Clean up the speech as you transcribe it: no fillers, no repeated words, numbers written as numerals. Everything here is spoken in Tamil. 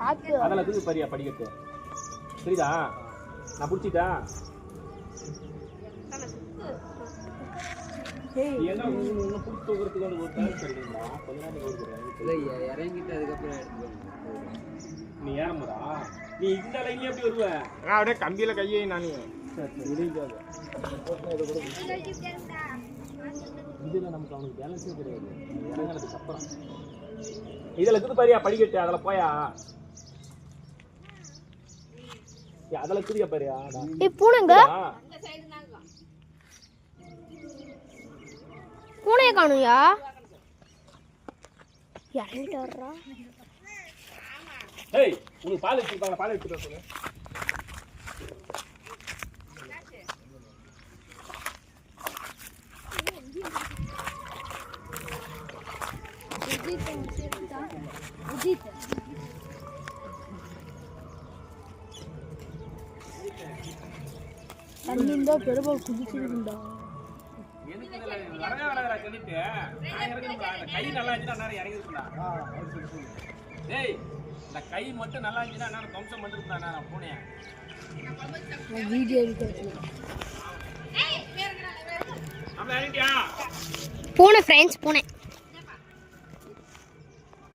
அதெல்லாம் தூக்கி பாரியா படிக்கட்டு. சரிதா? நான் புடிச்சிட்டா? ஏன்னா இன்னும் புடிச்சு தூக்குறதுக்கு ஒரு டைம் சரிங்களா? கொஞ்ச நேரம் ஓடுறேன். இல்லை இறங்கிட்டு அதுக்கப்புறம் எடுத்துக்கணும். நீ ஏறமுடா. நீ இந்த லைன்லயே எப்படி வருவ? நான் அப்படியே கம்பியில கையை நானே முடியாது. இதுல நமக்கு அவனுக்கு பேலன்ஸே கிடையாது. இறங்கினதுக்கு அப்புறம் இதுல இருக்குது பாரியா படிக்கட்டு. அதுல போயா அதுல இருக்குதியா பாரியா. பூனைங்க பூனைய காணுயா. இறங்கிட்டு வர்றா. ஏய் உனக்கு பால் எடுத்துப்பாங்க. பால் எடுத்துட்டு சொல்லு. தண்ணிந்தா பெருமாள் குதிச்சிருந்தா. கை நல்லா இருந்துச்சுன்னா இறங்கி இருக்குடா. ஏய் இந்த கை மட்டும் நல்லா இருந்துச்சுன்னா நான் தம்சம் பண்ணிருக்கா. நான் போனேன் வீடியோ எடுத்து பூனை பூனை ஃப்ரெண்ட்ஸ் பூனை.